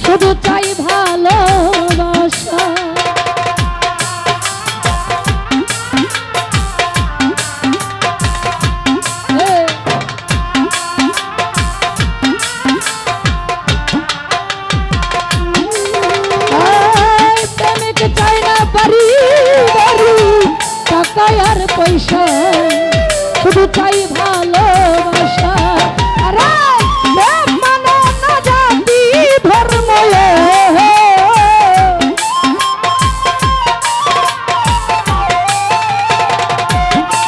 শুধু চাই ভালোবাসা। প্রেমিক চাই না বাড়ি গাড়ি টাকা আর পয়সা, শুধু চাই ভালোবাসা। আরে প্রেম মানে না জাতি ধর্ম,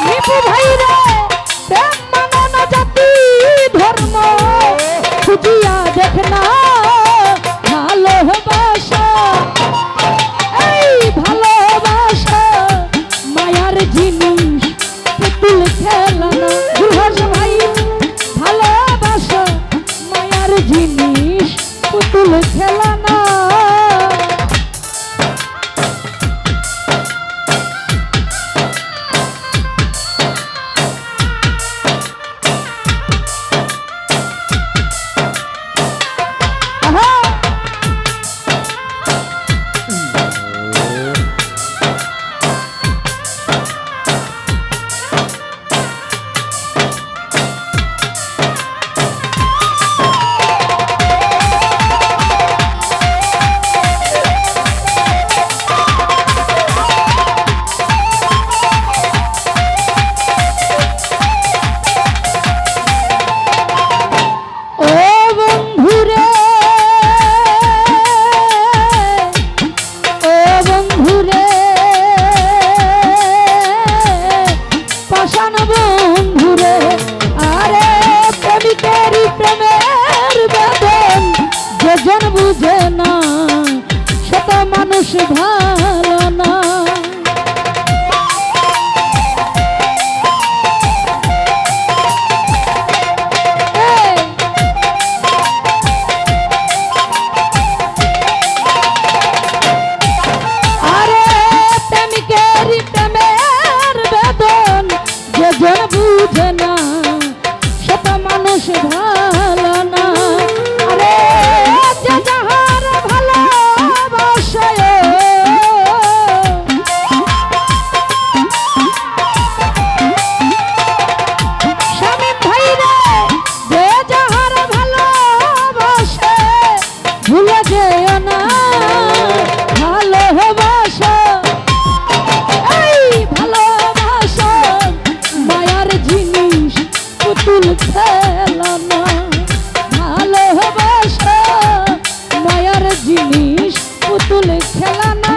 নিপু ভাই রে, প্রেম মানে না জাতি ধর্ম, খুঁজিয়া দেখ না ভালোবাসা। এই ভালোবাসা মায়ার জিনিস, পুতুল খেলা না। দুর্ভাষ ভাই, ভালোবাসা মায়ার জিনিস, পুতুল খেলা না। বুঝে না শত মানুষ ভালো না। আরে প্রেমিকের প্রেমের বেদন যেজন বুঝে না শত মানুষ ভালো না। আরে যাহার ভালোবাসা স্বামী ভাই রে, যে যাহার ভালোবাসে ভুলে যেও না ভালোবাসা। এই ভালোবাসা মায়ার জিনিস, পুতুল খেলা না। ভালোবাসা মায়ার জিনিস, পুতুল খেলা না।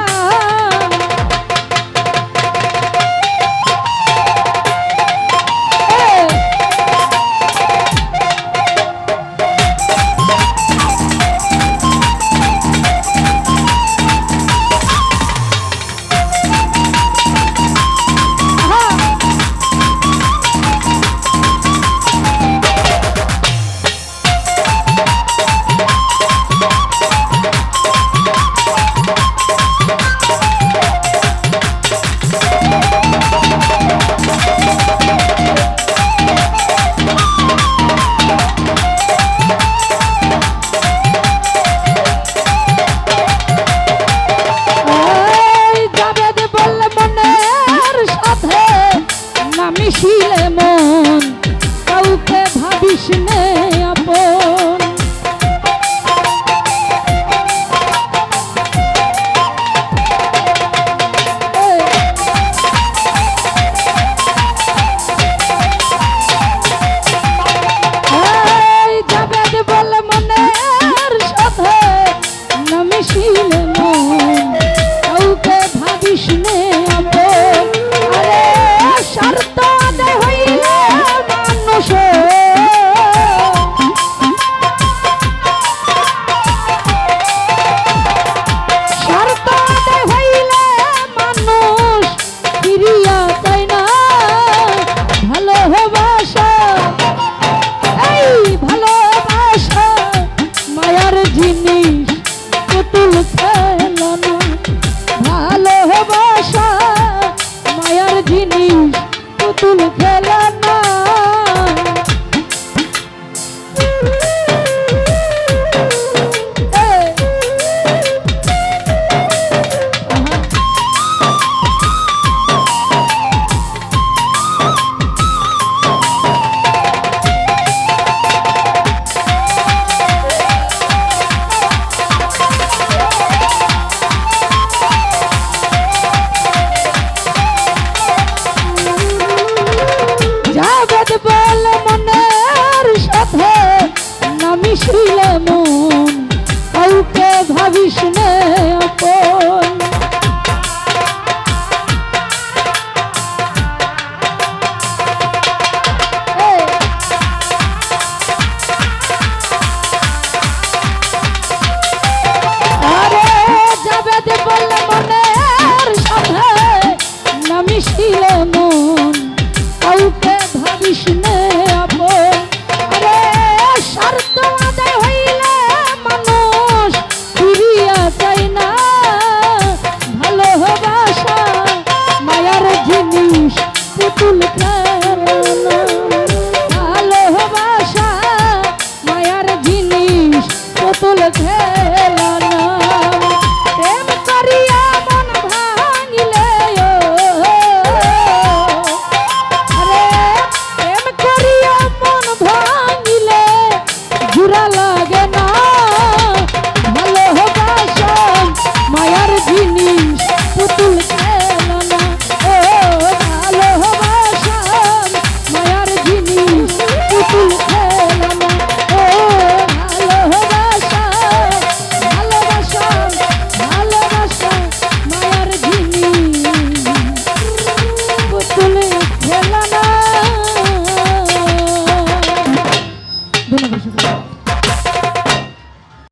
মিশিলে মন কাউকে ভাবিস নে আপন। জাবেদ বল মনের সাথে না মিশিলে মন কাউকে ভাবিস নে আপন। আরে স্বার্থ হইলে মানুষ স্বার্থ হইলে মানুষ ফিরিয়া যায় না ভালোবাসা। এই ভালোবাসা মায়ার জিনিস, পুতুল খেলা না। ভালোবাসা মায়ার জিনিস, পুতুল খেলা না। খেলা